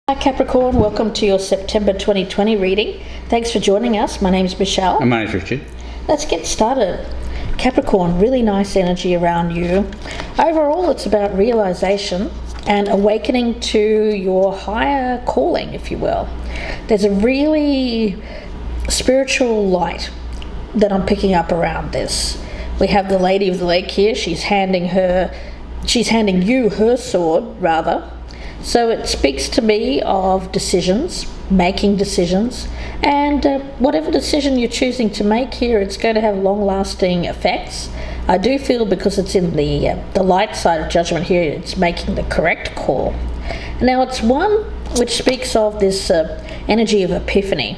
Hi Capricorn, welcome to your September 2020 reading. Thanks for joining us. My name's Michelle. And my name's Richard. Let's get started. Capricorn, really nice energy around you. Overall, it's about realization and awakening to your higher calling, if you will. There's a really spiritual light that I'm picking up around this. We have the Lady of the Lake here. She's handing you her sword, rather. So it speaks to me of decisions, making decisions, and whatever decision you're choosing to make here, it's going to have long-lasting effects. I do feel because it's in the light side of judgment here, it's making the correct call. Now it's one which speaks of this energy of epiphany,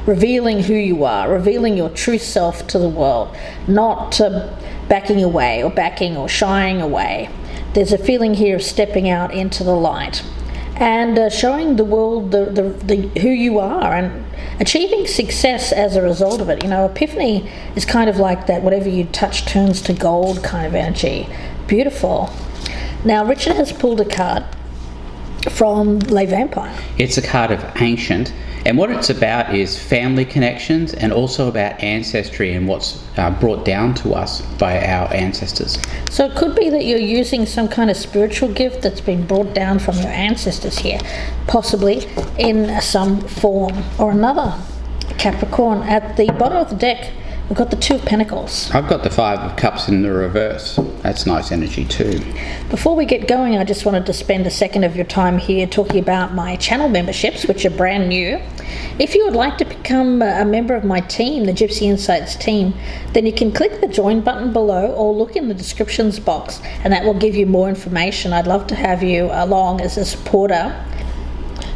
revealing who you are, revealing your true self to the world, not backing away or backing or shying away. There's a feeling here of stepping out into the light and showing the world the who you are and achieving success as a result of it. You know, epiphany is kind of like that whatever you touch turns to gold kind of energy. Beautiful. Now, Richard has pulled a card from Le Vampire. It's a card of ancient, and what it's about is family connections and also about ancestry and what's brought down to us by our ancestors. So it could be that you're using some kind of spiritual gift that's been brought down from your ancestors here, possibly in some form or another. Capricorn, at the bottom of the deck, we've got the Two of Pentacles. I've got the Five of Cups in the reverse. That's nice energy too. Before we get going, I just wanted to spend a second of your time here talking about my channel memberships, which are brand new. If you would like to become a member of my team, the Gypsy Insights team, then you can click the join button below or look in the descriptions box, and that will give you more information. I'd love to have you along as a supporter.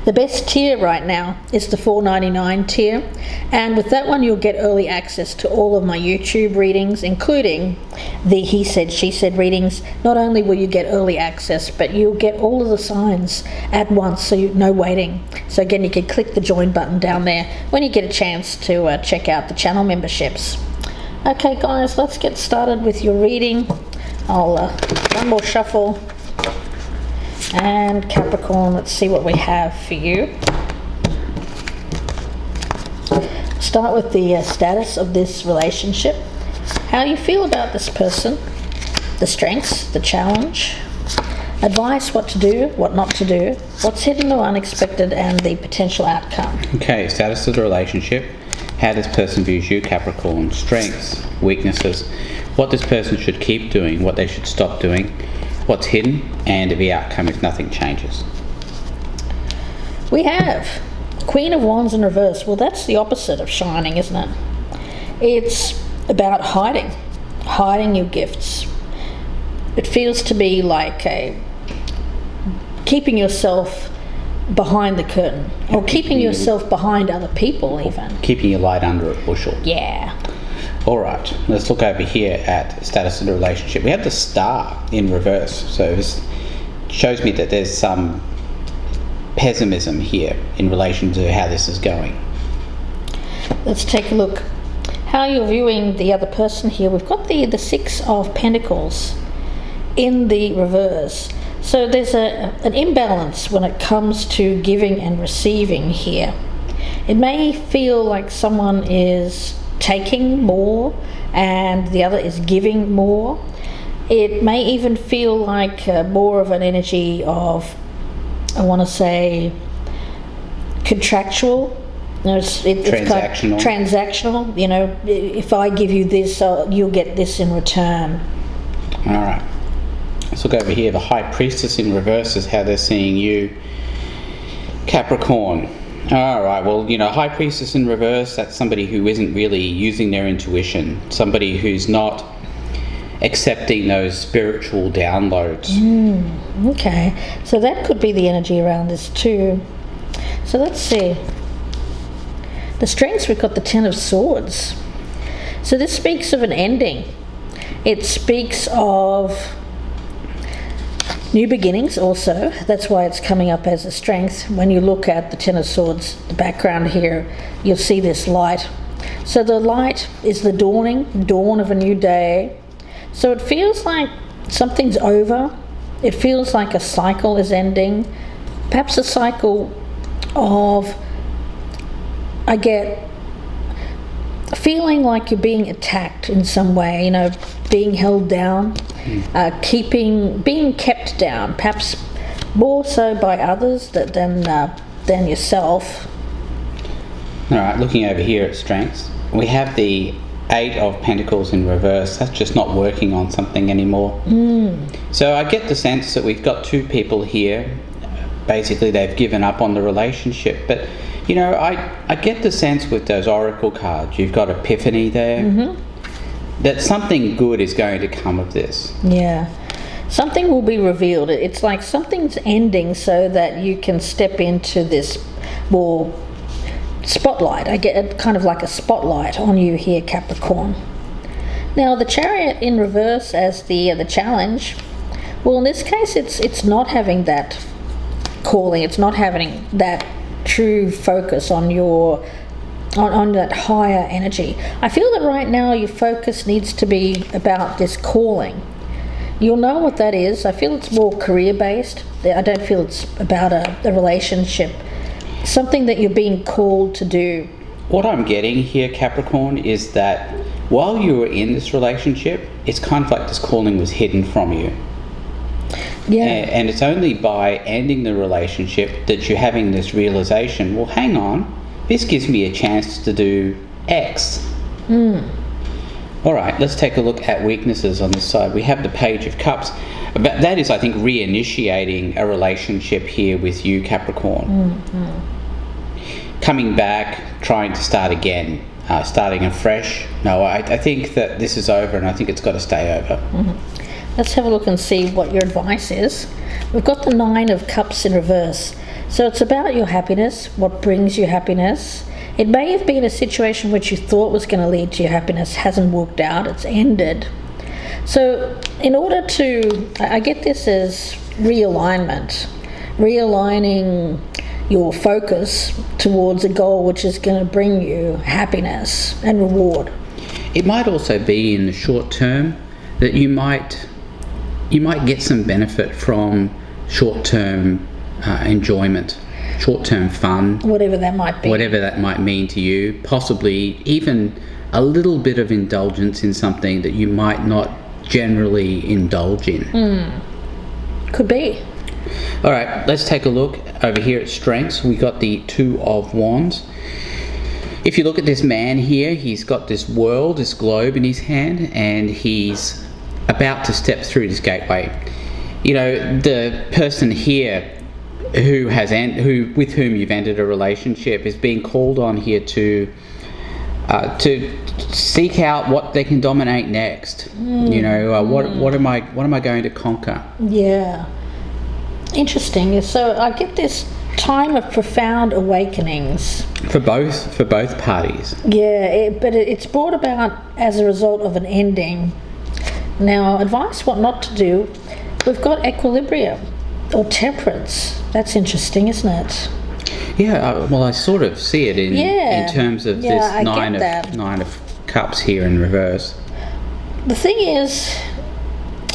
The best tier right now is the $4.99 tier, and with that one you'll get early access to all of my YouTube readings, including the He Said, She Said readings. Not only will you get early access, but you'll get all of the signs at once, so no waiting. So again, you can click the join button down there when you get a chance to check out the channel memberships. Okay guys, let's get started with your reading. I'll one more shuffle. And Capricorn, let's see what we have for you. Start with the status of this relationship. How you feel about this person, the strengths, the challenge, advice, what to do, what not to do, what's hidden or unexpected, and the potential outcome. Okay, status of the relationship, how this person views you, Capricorn, strengths, weaknesses, what this person should keep doing, what they should stop doing, what's hidden, and the outcome if nothing changes. We have Queen of Wands in reverse. Well, that's the opposite of shining, isn't it? It's about hiding your gifts. It feels to be like keeping yourself behind the curtain, or keeping yourself behind other people even. Keeping your light under a bushel. Yeah. All right, let's look over here at status of the relationship. We have the Star in reverse, so this shows me that there's some pessimism here in relation to how this is going. Let's take a look how you're viewing the other person here. We've got the Six of Pentacles in the reverse. So there's an imbalance when it comes to giving and receiving here. It may feel like someone is taking more and the other is giving more. It may even feel like more of an energy of, I want to say, contractual. You know, it's transactional. Transactional. You know, if I give you this, you'll get this in return. All right. Let's look over here. The High Priestess in reverse is how they're seeing you, Capricorn. All right, well, you know, High Priestess in reverse, that's somebody who isn't really using their intuition, somebody who's not accepting those spiritual downloads. Okay, so that could be the energy around this too. So let's see. The strengths, we've got the Ten of Swords. So this speaks of an ending. It speaks of new beginnings also. That's why it's coming up as a strength. When you look at the Ten of Swords, the background here, you'll see this light. So the light is the dawn of a new day. So it feels like something's over. It feels like a cycle is ending. Perhaps a cycle of, I get feeling like you're being attacked in some way, you know, being held down, being kept down, perhaps more so by others than yourself. All right, looking over here at strengths, we have the Eight of Pentacles in reverse. That's just not working on something anymore. So I get the sense that we've got two people here. Basically, they've given up on the relationship. But, you know, I get the sense with those oracle cards, you've got epiphany there, that something good is going to come of this. Yeah. Something will be revealed. It's like something's ending so that you can step into this more spotlight. I get it, kind of like a spotlight on you here, Capricorn. Now the Chariot in reverse as the challenge, well, in this case it's not having that calling, it's not having that true focus on your on that higher energy. I feel that right now your focus needs to be about this calling. You'll know what that is. I feel it's more career based. I don't feel it's about a relationship. Something that you're being called to do. What I'm getting here, Capricorn, is that while you were in this relationship, it's kind of like this calling was hidden from you. Yeah. And it's only by ending the relationship that you're having this realization, well, hang on, this gives me a chance to do X. All right, let's take a look at weaknesses on this side. We have the Page of Cups. But that is, I think, reinitiating a relationship here with you, Capricorn. Coming back, trying to start again, starting afresh. No, I think that this is over, and I think it's got to stay over. Let's have a look and see what your advice is. We've got the Nine of Cups in reverse. So it's about your happiness, what brings you happiness. It may have been a situation which you thought was going to lead to your happiness, hasn't worked out, it's ended. So in order to, I get this as realignment, realigning your focus towards a goal which is going to bring you happiness and reward. It might also be in the short term that you might get some benefit from short-term enjoyment, short-term fun. Whatever that might be. Whatever that might mean to you. Possibly even a little bit of indulgence in something that you might not generally indulge in. Could be. All right, let's take a look over here at strengths. We got the Two of Wands. If you look at this man here, he's got this world, this globe in his hand, and he's about to step through this gateway. You know, the person here with whom you've ended a relationship is being called on here to seek out what they can dominate next. You know, what am I going to conquer? Yeah. Interesting. So I get this time of profound awakenings for both parties. Yeah, but it's brought about as a result of an ending. Now, advice what not to do. We've got equilibrium or temperance. That's interesting, isn't it? Yeah, well, I sort of see it in terms of this nine of cups here in reverse. The thing is,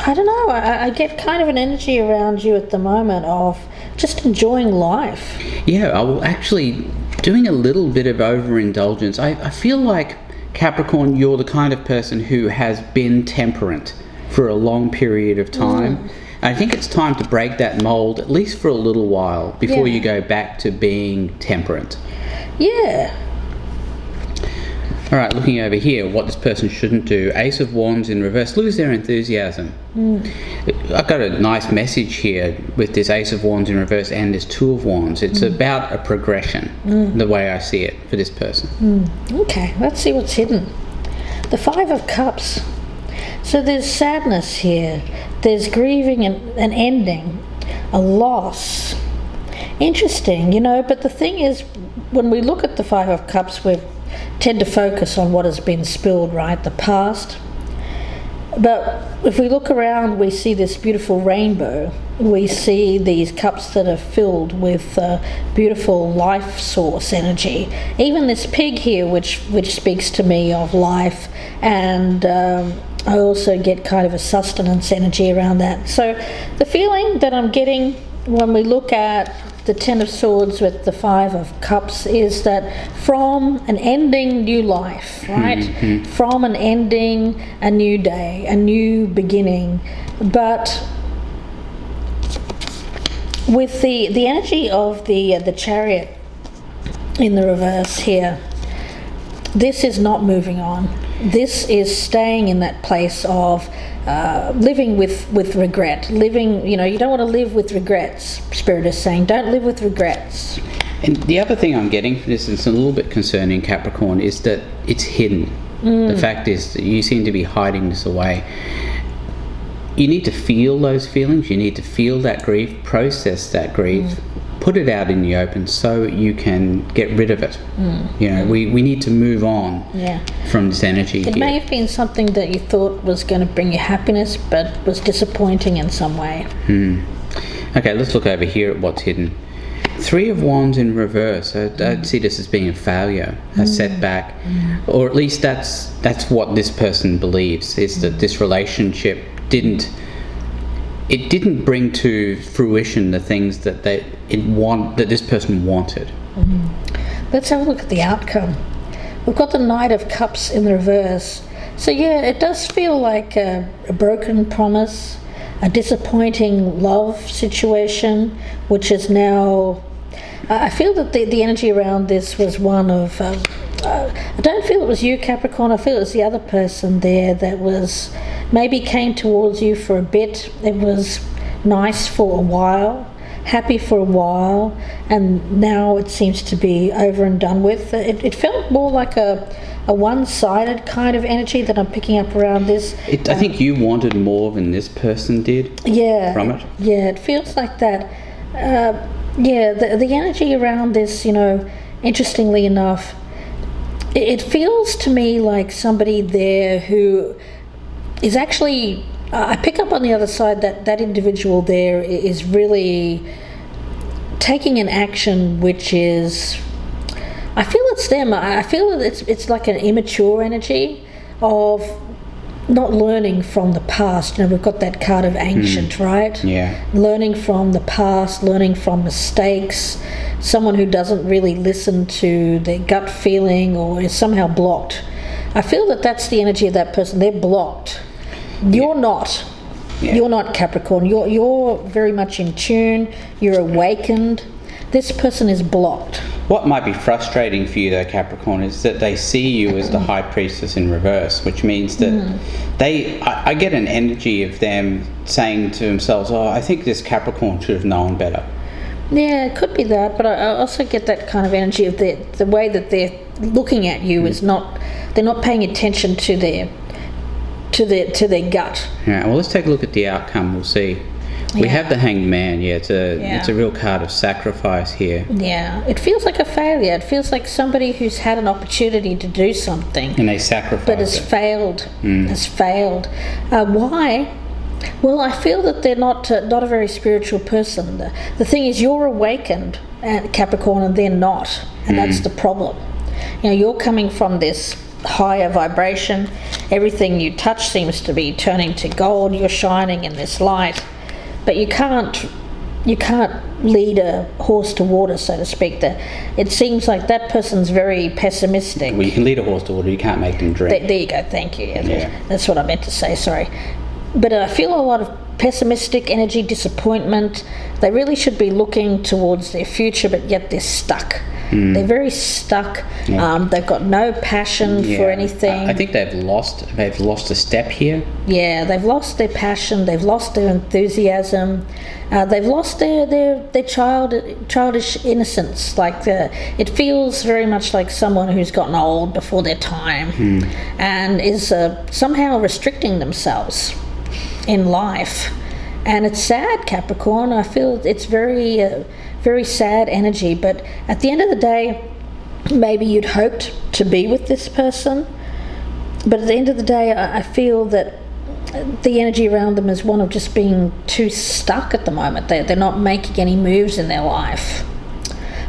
I don't know, I get kind of an energy around you at the moment of just enjoying life. Yeah, I will actually doing a little bit of overindulgence. I feel like, Capricorn, you're the kind of person who has been temperate for a long period of time. I think it's time to break that mold, at least for a little while, before you go back to being temperate. Yeah. All right, looking over here, what this person shouldn't do. Ace of Wands in reverse, lose their enthusiasm. I've got a nice message here with this Ace of Wands in reverse and this Two of Wands. It's about a progression, the way I see it for this person. Okay, let's see what's hidden. The Five of Cups. So there's sadness here. There's grieving and an ending, a loss. Interesting, you know, but the thing is, when we look at the Five of Cups, we tend to focus on what has been spilled, right? The past. But if we look around, we see this beautiful rainbow. We see these cups that are filled with beautiful life source energy. Even this pig here, which speaks to me of life, and I also get kind of a sustenance energy around that. So the feeling that I'm getting when we look at the Ten of Swords with the Five of Cups is that from an ending, new life, right? From an ending, a new day, a new beginning. But with the energy of the Chariot in the reverse here, this is not moving on. This is staying in that place of living with regret. Living, you don't want to live with regrets. Spirit is saying, don't live with regrets. And the other thing I'm getting from this, is a little bit concerning, Capricorn, is that it's hidden. The fact is that you seem to be hiding this away. You need to feel those feelings. You need to feel that grief, process that grief, put it out in the open so you can get rid of it. We need to move on from this energy. It may have been something that you thought was going to bring you happiness, but was disappointing in some way. Okay, let's look over here at what's hidden. Three of Wands in reverse. I don't see this as being a failure, a setback, or at least that's what this person believes, is that this relationship didn't bring to fruition the things that that this person wanted. Let's have a look at the outcome. We've got the Knight of Cups in the reverse. So yeah, it does feel like a broken promise, a disappointing love situation, which is now... I feel that the energy around this was one of... I don't feel it was you, Capricorn. I feel it was the other person there that was... maybe came towards you for a bit. It was nice for a while, happy for a while, and now it seems to be over and done with. It felt more like a one-sided kind of energy that I'm picking up around this. I think you wanted more than this person did from it. Yeah, it feels like that. The energy around this, interestingly enough, it feels to me like somebody there who is actually... I pick up on the other side that individual there is really taking an action which is... I feel it's them. I feel that it's like an immature energy of not learning from the past. We've got that card of ancient, right? Yeah. Learning from the past, learning from mistakes. Someone who doesn't really listen to their gut feeling or is somehow blocked. I feel that that's the energy of that person. They're blocked. You're not. Yeah. You're not, Capricorn. You're very much in tune. You're awakened. This person is blocked. What might be frustrating for you, though, Capricorn, is that they see you as the High Priestess in reverse, which means that I get an energy of them saying to themselves, "Oh, I think this Capricorn should have known better." Yeah, it could be that, but I also get that kind of energy of the way that they're looking at you is not. They're not paying attention to their gut. Yeah. Well, let's take a look at the outcome. We'll see. We have the Hanged Man. It's a real card of sacrifice here. Yeah, it feels like a failure. It feels like somebody who's had an opportunity to do something and they sacrifice, but has failed. Has failed. Why? Well, I feel that they're not a very spiritual person. The thing is, you're awakened, Capricorn, and they're not, and that's the problem. You're coming from this higher vibration. Everything you touch seems to be turning to gold. You're shining in this light. But you can't lead a horse to water, so to speak. It seems like that person's very pessimistic. Well, you can lead a horse to water, you can't make them drink. There you go, thank you. That's what I meant to say, sorry. But I feel a lot of pessimistic energy, disappointment. They really should be looking towards their future, but yet they're stuck. They're very stuck. They've got no passion for anything. I think they've lost a step here. Yeah, they've lost their passion. They've lost their enthusiasm. They've lost their childish innocence. It feels very much like someone who's gotten old before their time and is somehow restricting themselves in life. And it's sad, Capricorn. I feel it's very sad energy, but at the end of the day, maybe you'd hoped to be with this person, but at the end of the day, I feel that the energy around them is one of just being too stuck at the moment. They're not making any moves in their life.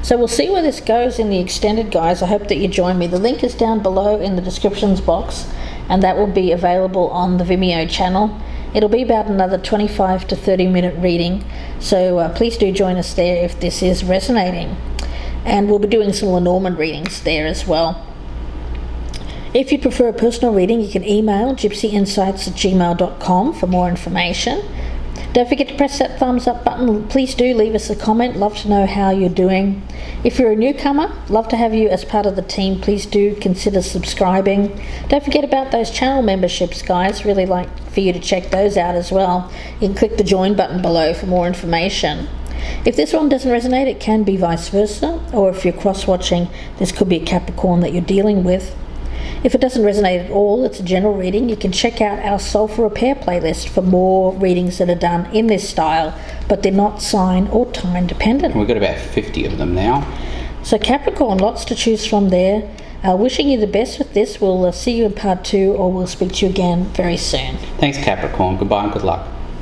So we'll see where this goes in the extended, guys. I hope that you join me. The link is down below in the descriptions box, and that will be available on the Vimeo channel. It'll be about another 25 to 30 minute reading, so please do join us there if this is resonating. And we'll be doing some Lenormand readings there as well. If you prefer a personal reading, you can email gypsyinsights@gmail.com for more information. Don't forget to press that thumbs up button. Please do leave us a comment. Love to know how you're doing. If you're a newcomer, love to have you as part of the team. Please do consider subscribing. Don't forget about those channel memberships, guys. Really like for you to check those out as well. You can click the join button below for more information. If this one doesn't resonate, it can be vice versa. Or if you're cross-watching, this could be a Capricorn that you're dealing with. If it doesn't resonate at all, it's a general reading. You can check out our Soul for Repair playlist for more readings that are done in this style, but they're not sign or time dependent. We've got about 50 of them now. So Capricorn, lots to choose from there. Wishing you the best with this. We'll see you in part 2, or we'll speak to you again very soon. Thanks, Capricorn. Goodbye and good luck.